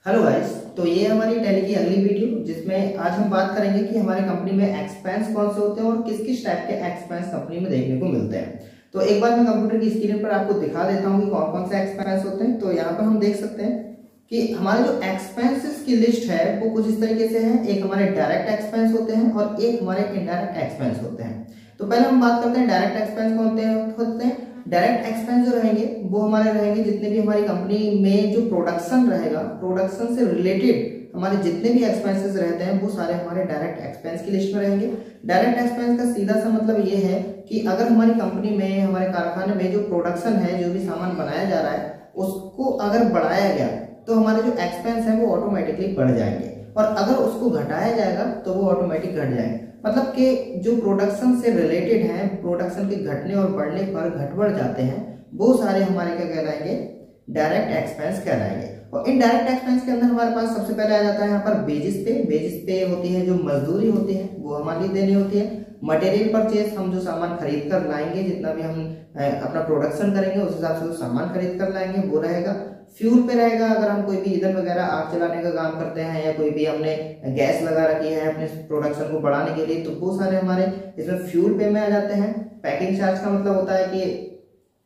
Hello guys, तो ये हमारी टैली की अगली वीडियो जिसमें आज हम बात करेंगे कि हमारे कंपनी में एक्सपेंस कौन से होते हैं और किस किस टाइप के एक्सपेंस कंपनी में देखने को मिलते हैं। तो एक बार मैं कंप्यूटर की स्क्रीन पर आपको दिखा देता हूँ कि कौन कौन से एक्सपेंस होते हैं। तो यहाँ पर हम देख सकते हैं कि हमारे जो एक्सपेंसेस की लिस्ट है वो कुछ इस तरीके से है। एक हमारे डायरेक्ट एक्सपेंस होते हैं और एक हमारे इनडायरेक्ट एक्सपेंस होते हैं। तो पहले हम बात करते हैं डायरेक्ट एक्सपेंस कौन होते हैं। डायरेक्ट एक्सपेंस जो रहेंगे वो हमारे रहेंगे जितने भी हमारी कंपनी में जो प्रोडक्शन रहेगा, प्रोडक्शन से रिलेटेड हमारे जितने भी एक्सपेंसेस रहते हैं वो सारे हमारे डायरेक्ट एक्सपेंस की लिस्ट में रहेंगे। डायरेक्ट एक्सपेंस का सीधा सा मतलब ये है कि अगर हमारी कंपनी में, हमारे कारखाने में जो प्रोडक्शन है, जो भी सामान बनाया जा रहा है, उसको अगर बढ़ाया गया तो हमारे जो एक्सपेंस है वो ऑटोमेटिकली बढ़ जाएंगे, और अगर उसको घटाया जाएगा तो वो ऑटोमेटिक घट जाएंगे। मतलब कि जो प्रोडक्शन से रिलेटेड है, प्रोडक्शन के घटने और बढ़ने पर घट बढ़ जाते हैं, वो सारे हमारे क्या कहलाएंगे, डायरेक्ट एक्सपेंस कहलाएंगे। और इनडायरेक्ट एक्सपेंस के अंदर हमारे पास सबसे पहले आ जाता है यहाँ पर बेजिस पे। बेजिस पे होती है जो मजदूरी होती है वो हमारी देनी होती है। मटेरियल परचेज, हम जो सामान खरीद कर लाएंगे, जितना भी हम अपना प्रोडक्शन करेंगे उस हिसाब से जो सामान खरीद कर लाएंगे वो रहेगा। फ्यूल पे रहेगा, अगर हम कोई भी ईंधन वगैरह आग जलाने का काम करते हैं या कोई भी हमने गैस लगा रखी है अपने प्रोडक्शन को बढ़ाने के लिए, तो वो सारे हमारे इसमें फ्यूल पे में आ जाते हैं। पैकिंग चार्ज का मतलब होता है कि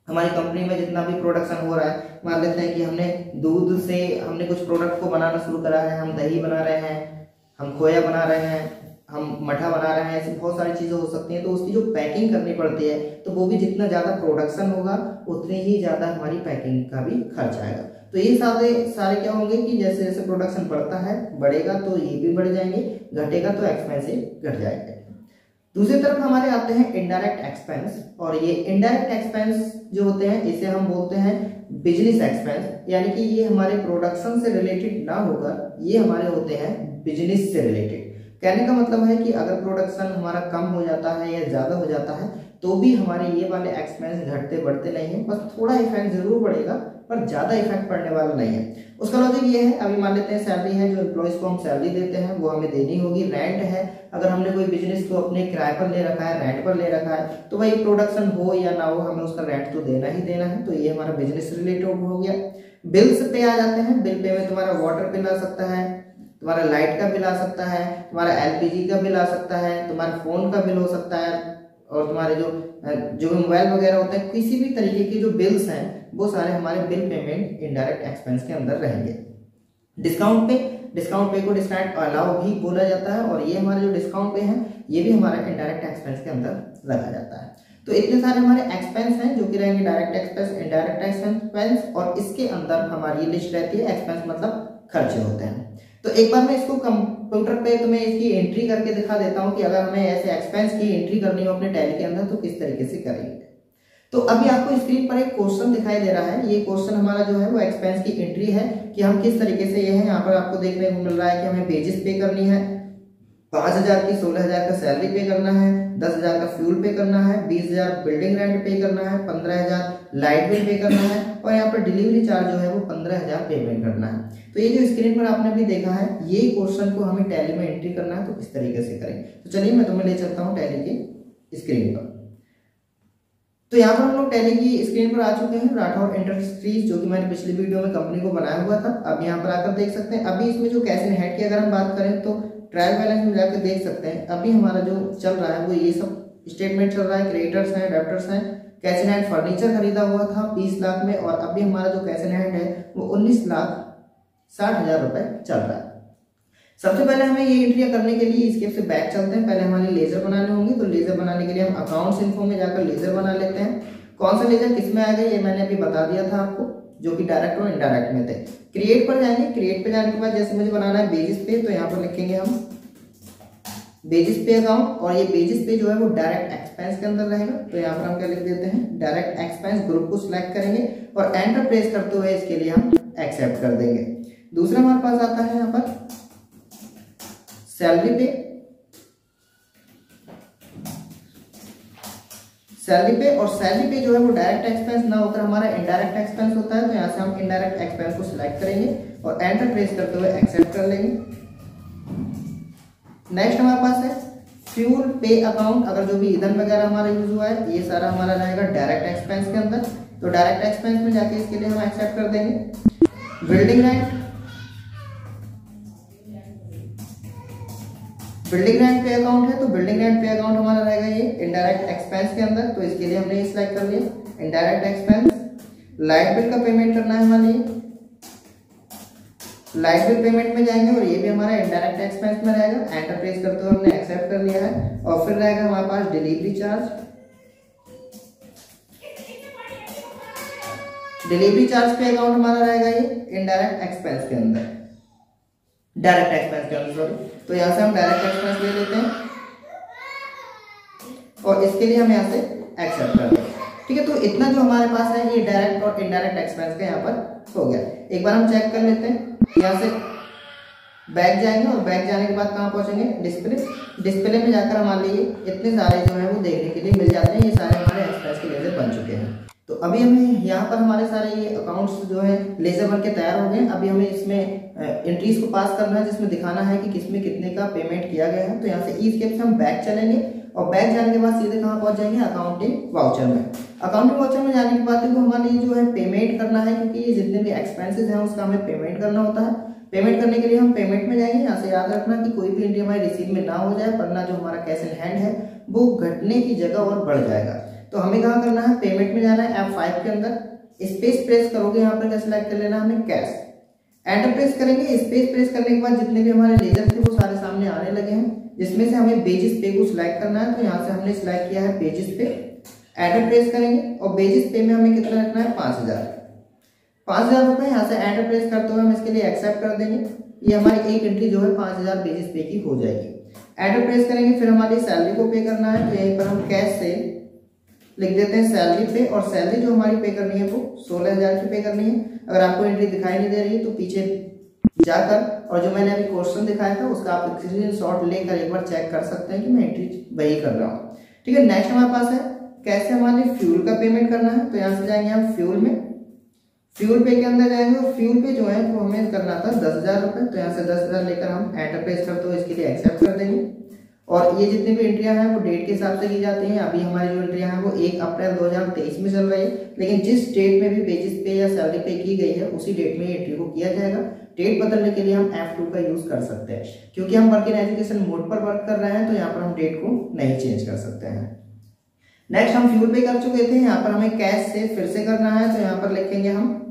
हमारी कंपनी में जितना भी प्रोडक्शन हो रहा है, मान लेते हैं कि हमने दूध से हमने कुछ प्रोडक्ट को बनाना शुरू करा है, हम दही बना रहे हैं, हम खोया बना रहे हैं, हम मठा बना रहे हैं, ऐसी बहुत सारी चीजें हो सकती हैं। तो उसकी जो पैकिंग करनी पड़ती है, तो वो भी जितना ज्यादा प्रोडक्शन होगा उतनी ही ज्यादा हमारी पैकिंग का भी खर्च आएगा। तो ये सारे क्या होंगे कि जैसे जैसे प्रोडक्शन बढ़ता है, बढ़ेगा तो ये भी बढ़ जाएंगे, घटेगा तो एक्सपेंस घट जाएंगे। दूसरी तरफ हमारे आते हैं इनडायरेक्ट एक्सपेंस, और ये इनडायरेक्ट एक्सपेंस जो होते हैं इसे हम बोलते हैं बिजनेस एक्सपेंस, यानी कि ये हमारे प्रोडक्शन से रिलेटेड ना होकर ये हमारे होते हैं बिजनेस से रिलेटेड। कहने का मतलब है कि अगर प्रोडक्शन हमारा कम हो जाता है या ज्यादा हो जाता है तो भी हमारे ये वाले एक्सपेंस घटते बढ़ते नहीं है, बस थोड़ा इफेक्ट जरूर पड़ेगा पर ज्यादा इफेक्ट पड़ने वाला नहीं है। उसका लॉजिक ये है, अभी मान लेते हैं सैलरी है, जो एम्प्लॉइज को हम सैलरी देते हैं वो हमें देनी होगी। रेंट है, अगर हमने कोई बिजनेस को अपने किराए पर ले रखा है, रेंट पर ले रखा है, तो भाई प्रोडक्शन हो या ना हो हमें उसका रेंट तो देना ही देना है। तो ये हमारा बिजनेस रिलेटेड हो गया। बिल्स पे आ जाते हैं। बिल पे में तुम्हारा वाटर बिल आ सकता है, तुम्हारा लाइट का बिल आ सकता है, तुम्हारा एलपीजी का बिल आ सकता है, तुम्हारा फोन का बिल हो सकता है, और तुम्हारे जो मोबाइल वगैरह होते हैं, किसी भी तरीके के जो बिल्स हैं वो सारे हमारे बिल पेमेंट इनडायरेक्ट एक्सपेंस के अंदर रहेंगे। डिस्काउंट पे को डिस्काउंट अलाउ भी बोला जाता है, और ये हमारे जो डिस्काउंट पे है ये भी हमारे इनडायरेक्ट एक्सपेंस के अंदर रखा जाता है। तो इतने सारे हमारे एक्सपेंस हैं जो कि रहेंगे डायरेक्ट एक्सपेंस, इनडायरेक्ट एक्सपेंस, और इसके अंदर हमारी लिस्ट रहती है। एक्सपेंस मतलब खर्चे होते हैं। तो एक बार मैं इसको कंप्यूटर पे तुम्हें इसकी एंट्री करके दिखा देता हूं कि अगर हमें ऐसे एक्सपेंस की एंट्री करनी हो अपने टैली के अंदर तो किस तरीके से करेंगे। तो अभी आपको स्क्रीन पर एक क्वेश्चन दिखाई दे रहा है। ये क्वेश्चन हमारा जो है वो एक्सपेंस की एंट्री है कि हम किस तरीके से, ये है यहाँ पर आपको देखने को मिल रहा है कि हमें वेजेस पे करनी है, 5,000 की, 16,000 का सैलरी पे करना है, 10,000 का फ्यूल पे करना है, 20,000 बिल्डिंग रेंट पे करना है, 15,000 लाइट बिल पे करना है, और यहाँ पर डिलीवरी चार्ज जो है वो 15,000 पेमेंट करना है। तो ये जो स्क्रीन पर आपने अभी देखा है, ये क्वेश्चन को हमें टैली में एंट्री करना है, तो किस तरीके से करें। तो चलिए मैं तुम्हें ले चलता हूँ टैली की स्क्रीन पर। तो यहाँ पर हम लोग टैली की स्क्रीन पर आ चुके हैं। राठौर इंडस्ट्रीज, जो कि मैंने पिछली वीडियो में कंपनी को बनाया हुआ था, अब यहाँ पर आकर देख सकते हैं। अभी इसमें जो कैश इन हैंड की अगर हम बात करें तो ट्रायल बैलेंस में जाकर देख सकते हैं। अभी हमारा जो चल रहा है वो ये सब स्टेटमेंट चल रहा है। क्रेडिटर्स हैं, डेब्टर्स हैं। कैश इन हैंड फर्नीचर खरीदा हुआ था 20 लाख में, और अभी हमारा जो कैश इन हैंड है वो 19,60,000 रुपए चल रहा है। सबसे पहले हमें ये एंट्री करने के लिए इसके से बैक चलते हैं। पहले हमारे लेजर बनाने होंगे, तो लेजर बनाने के लिए हम अकाउंट्स इन्फो में जाकर लेजर बना लेते हैं। कौन सा लेजर किस में आ गया ये मैंने अभी बता दिया था आपको, जो कि डायरेक्ट और इनडायरेक्ट में थे। क्रिएट पर जाएंगे। क्रिएट पे जाने के बाद जैसे मुझे बनाना है बेजिस पे, तो यहाँ पर लिखेंगे हम बेजिस पे अकाउंट, और ये बेजिस पे जो है वो डायरेक्ट एक्सपेंस के अंदर रहेगा। तो यहाँ पर हम क्या लिख देते हैं, डायरेक्ट एक्सपेंस ग्रुप को सिलेक्ट करेंगे और एंटर प्रेस करते हुए इसके लिए हम एक्सेप्ट कर देंगे। दूसरा हमारे पास आता है यहाँ पर सैलरी पे। और सैलरी पे जो है वो डायरेक्ट एक्सपेंस ना होकर हमारा इनडायरेक्ट एक्सपेंस होता है। तो यहाँ से हम इनडायरेक्ट एक्सपेंस को सिलेक्ट करेंगे और एंटर प्रेस करते हुए एक्सेप्ट कर लेंगे। नेक्स्ट हमारे पास है फ्यूल पे अकाउंट। अगर जो भी ईंधन वगैरह हमारा यूज हुआ है ये सारा हमारा रहेगा डायरेक्ट एक्सपेंस के अंदर। तो डायरेक्ट एक्सपेंस में जाके इसके लिए हम एक्सेप्ट कर देंगे। बिल्डिंग रेंट, बिल्डिंग रेंट पे अकाउंट है, तो बिल्डिंग रेंट पे अकाउंट हमारा रहेगा ये इनडायरेक्ट एक्सपेंस के अंदर, तो इसके लिए हमने ये सिलेक्ट कर लिया इनडायरेक्ट एक्सपेंस। लाइट बिल का पेमेंट करना है हमारे लिए, लाइट बिल पेमेंट में जाएंगे और ये भी हमारा इनडायरेक्ट एक्सपेंस में रहेगा। एंटर प्रेस करते हुए हमने एक्सेप्ट कर लिया है। और फिर रहेगा हमारे पास डिलीवरी चार्ज। डिलीवरी चार्ज पे अकाउंट हमारा रहेगा ये इनडायरेक्ट एक्सपेंस के अंदर, डायरेक्ट एक्सपेंस के अंदर सॉरी। तो यहाँ से हम डायरेक्ट एक्सपेंस ले लेते हैं और इसके लिए हम यहाँ से एक्सेप्ट कर दें। ठीक है, तो इतना जो हमारे पास है ये डायरेक्ट और इनडायरेक्ट एक्सपेंस का यहाँ पर हो गया। एक बार हम चेक कर लेते हैं, यहाँ से बैक जाएंगे और बैक जाने के बाद कहाँ पहुंचेंगे, डिस्प्ले। डिस्प्ले में जाकर हमारे लिए इतने सारे जो है वो देखने के लिए मिल जाते हैं, ये सारे हमारे एक्सपेंस के लेजर बन चुके हैं। तो अभी हमें यहाँ पर हमारे सारे ये अकाउंट्स जो है लेजर बन के तैयार हो गए। अभी हमें इसमें एंट्रीज को पास करना है जिसमें दिखाना है कि किसमें कितने का पेमेंट किया गया है। तो यहाँ से ई स्टेप से हम बैक चलेंगे और बैक जाने के बाद सीधे कहाँ पहुंच जाएंगे, अकाउंटिंग वाउचर में। अकाउंटिंग वाउचर में जाने के बाद तो हमारे लिए जो है पेमेंट करना है, क्योंकि ये जितने भी एक्सपेंसेस हैं उसका हमें पेमेंट करना होता है। पेमेंट करने के लिए हम पेमेंट में जाएंगे। यहाँ से याद रखना कि कोई भी एंट्री हमारी रिसीव में ना हो जाए, वरना जो हमारा कैश इन हैंड है वो घटने की जगह और बढ़ जाएगा। तो हमें कहाँ करना है, पेमेंट में जाना है। F5 के अंदर स्पेस प्रेस करोगे, यहाँ पर क्या सिलेक्ट कर लेना हमें, कैश। एंटर प्रेस करेंगे। स्पेस प्रेस करने के बाद जितने भी हमारे लेजर थे वो सारे सामने आने लगे हैं, जिसमें से हमें बेजिस पे को सिलेक्ट करना है। तो यहाँ से हमने सिलेक्ट किया है बेजिस पे। एंटर प्रेस करेंगे और बेजिस पे में हमें कितना रखना है, 5000 रुपए। यहाँ से एंटर प्रेस करते हुए हम इसके लिए एक्सेप्ट कर देंगे। ये हमारी एक एंट्री जो है 5000 बेजिस पे की हो जाएगी। एंटर प्रेस करेंगे, फिर हमारी सैलरी को पे करना है। तो यहीं पर हम कैश से लिख देते हैं सैलरी पे, और सैलरी जो हमारी पे करनी है वो 16000 की पे करनी है। अगर आपको एंट्री दिखाई नहीं दे रही है तो पीछे जाकर और जो मैंने अभी क्वेश्चन दिखाया था उसका आप स्क्रीनशॉट लेकर एक बार चेक कर सकते हैं कि मैं एंट्री वही कर रहा हूँ। ठीक है, नेक्स्ट हमारे पास है कैसे हमारे फ्यूल का पेमेंट करना है। तो यहाँ से जाएंगे हम फ्यूल में, फ्यूल पे के अंदर जाएंगे और फ्यूल पे जो है वो हमें करना था 10000 रुपए। तो यहाँ से 10000 लेकर हम एंटर प्रेस करते हुए इसके लिए एक्सेप्ट कर देंगे। और ये जितनी भी एंट्रियां हैं वो डेट के हिसाब से की जाती हैं। अभी हमारी जो एंट्रियां हैं वो 1 अप्रैल 2023 में चल रही है, लेकिन जिस डेट में भी बेसिस पे या सैलरी पे की गई है उसी डेट में एंट्री को किया जाएगा। डेट बदलने के लिए हम F2 का यूज कर सकते हैं, क्योंकि हम वर्क इन एजुकेशन मोड पर वर्क कर रहे हैं, तो यहाँ पर हम डेट को नहीं चेंज कर सकते हैं। नेक्स्ट हम फ्यूल पे कर चुके थे, यहाँ पर हमें कैश से फिर से करना है। तो यहाँ पर लिखेंगे हम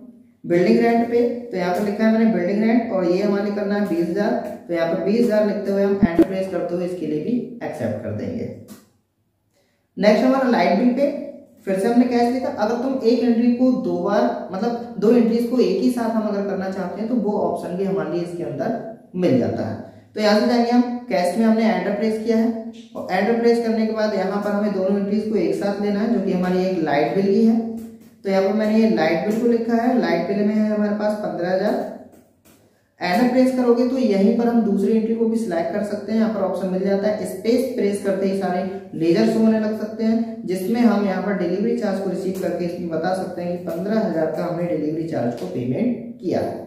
बिल्डिंग रेंट पे। तो यहाँ पर लिखा है मैंने बिल्डिंग रेंट, और ये हमारे करना है 20000। तो यहाँ पर 20000 लिखते हुए हम एंटर प्रेस करते हुए इसके लिए भी एक्सेप्ट कर देंगे। नेक्स्ट हमारा लाइट बिल पे फिर से हमने कैश लिखा। अगर तुम एक एंट्री को दो बार, मतलब 2 एंट्रीज को एक ही साथ हम अगर करना चाहते हैं तो वो ऑप्शन भी हमारे लिए इसके अंदर मिल जाता है। तो यहाँ से जाएंगे हम कैश में, हमने एंटर प्रेस किया है और एंटर प्रेस करने के बाद यहाँ पर हमें दोनों एंट्रीज को एक साथ लेना है, जो कि हमारी एक लाइट बिल की है। तो यहाँ पर मैंने ये लाइट बिल को लिखा है। लाइट बिल में है हमारे पास 15000। एंटर प्रेस करोगे तो यहीं पर हम दूसरी एंट्री को भी सिलेक्ट कर सकते हैं। यहाँ पर ऑप्शन मिल जाता है, स्पेस प्रेस करते ही सारे लेजर शो होने लग सकते हैं, जिसमें हम यहाँ पर डिलीवरी चार्ज को रिसीव करके इसमें बता सकते हैं कि 15000 का हमने डिलीवरी चार्ज को पेमेंट किया है।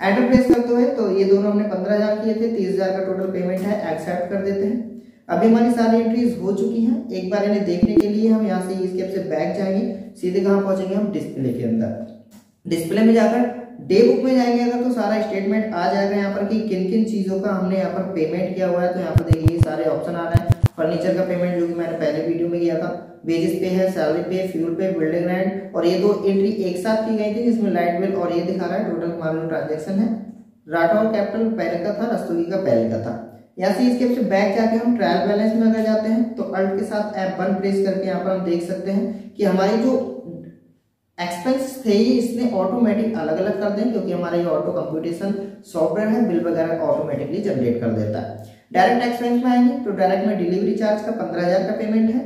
एंटर प्रेस करते हुए तो ये दोनों हमने 15000 किए थे, 30000 का टोटल पेमेंट है। एक्सेप्ट कर देते हैं। अभी हमारी सारी एंट्रीज हो चुकी हैं। एक बार इन्हें देखने के लिए हम यहाँ से स्टेप से बैक जाएंगे, सीधे कहाँ पहुंचेंगे हम, डिस्प्ले के अंदर। डिस्प्ले में जाकर डे बुक में जाएंगे अगर, तो सारा स्टेटमेंट आ जाएगा यहाँ पर कि किन किन चीजों का हमने यहाँ पर पेमेंट किया हुआ है। तो यहाँ पर देखिए सारे ऑप्शन आ रहे हैं। फर्नीचर का पेमेंट जो कि मैंने पहले वीडियो में किया था, वेजेस पे है, सैलरी पे, फ्यूल पे, बिल्डिंग रेंट, और ये 2 एंट्री एक साथ की गई थी जिसमें लाइट बिल और ये दिखा रहा है टोटल हमारा जो ट्रांजेक्शन है। राठौर कैपिटल पहले का था, रस्तोगी का पहले का था। यहाँ से इसके बैक जाके हम ट्रायल बैलेंस में अगर जाते हैं तो अल्ट के साथ F1 प्रेस करके यहाँ पर हम देख सकते हैं कि हमारी जो एक्सपेंस थे ये इसने ऑटोमेटिक अलग अलग कर दें, क्योंकि हमारा ये ऑटो कंप्यूटेशन सॉफ्टवेयर है, बिल वगैरह ऑटोमेटिकली जनरेट कर देता है। डायरेक्ट एक्सपेंस में आएंगे तो डायरेक्ट में डिलीवरी चार्ज का 15000 का पेमेंट है,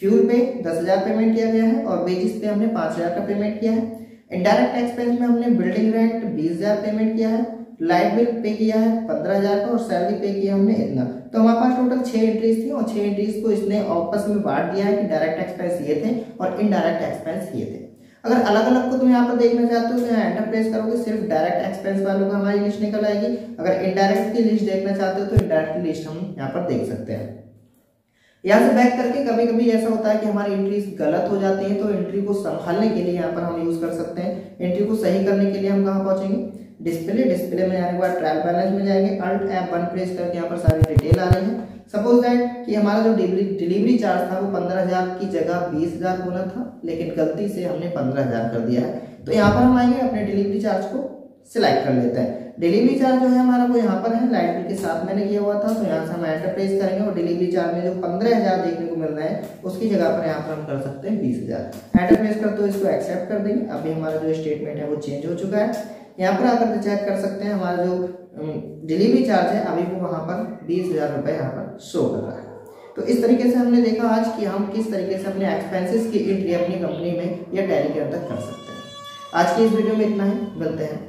फ्यूल पे 10000 पेमेंट किया गया है और वेजेस पे हमने 5000 का पेमेंट किया है। इनडायरेक्ट एक्सपेंस में हमने बिल्डिंग रेंट 20000 पेमेंट किया है, लाइट बिल पे किया है 15000 का और सैलरी पे किया हमने इतना। तो हमारे पास टोटल 6 एंट्रीज थी और 6 एंट्रीज को इसने आपस में बांट दिया है कि डायरेक्ट एक्सपेंस ये थे और इनडायरेक्ट एक्सपेंस ये थे। अगर अलग अलग को तुम यहाँ पर देखना चाहते हो तो यहाँ एंटर प्रेस करोगे, सिर्फ डायरेक्ट एक्सपेंस वालों का हमारी लिस्ट निकल आएगी। अगर इनडायरेक्ट की लिस्ट देखना चाहते हो तो इनडायरेक्ट की लिस्ट हम यहाँ पर देख सकते हैं। यहाँ से बैक करके कभी कभी ऐसा होता है कि हमारी एंट्रीज गलत हो जाती है, तो एंट्री को संभालने के लिए यहाँ पर हम यूज कर सकते हैं। एंट्री को सही करने के लिए हम कहाँ पहुंचेंगे, डिस्प्ले में जाने के बाद ट्रायल बैलेंस में जाएंगे, अल्ट F1 प्रेस करके यहाँ पर सारी डिटेल आ रही है। सपोज दैट कि हमारा जो डिलीवरी चार्ज था वो 15,000 की जगह 20,000 होना था, लेकिन गलती से हमने 15,000 कर दिया है। तो यहाँ पर हम आएंगे अपने डिलीवरी चार्ज को सिलेक्ट कर लेते हैं। डिलीवरी चार्ज जो है हमारा वो यहाँ पर है, लाइट बिल के साथ मैंने किया हुआ था, तो यहाँ से हम एंटर प्रेस करेंगे और डिलीवरी चार्ज में जो 15,000 देखने को मिल रहा है उसकी जगह पर यहाँ पर हम कर सकते हैं 20,000। एंटर प्रेस करते हुए इसको एक्सेप्ट कर देंगे। अभी हमारा जो स्टेटमेंट है वो चेंज हो चुका है। यहाँ पर आकर चेक कर सकते हैं हमारा जो डिलीवरी चार्ज है अभी वो वहाँ पर 20,000 रुपये यहाँ पर शो कर रहा है। तो इस तरीके से हमने देखा आज कि हम किस तरीके से अपने एक्सपेंसेस की एंट्री अपनी कंपनी में या टैली के अंदर कर सकते हैं। आज की इस वीडियो में इतना ही, मिलते हैं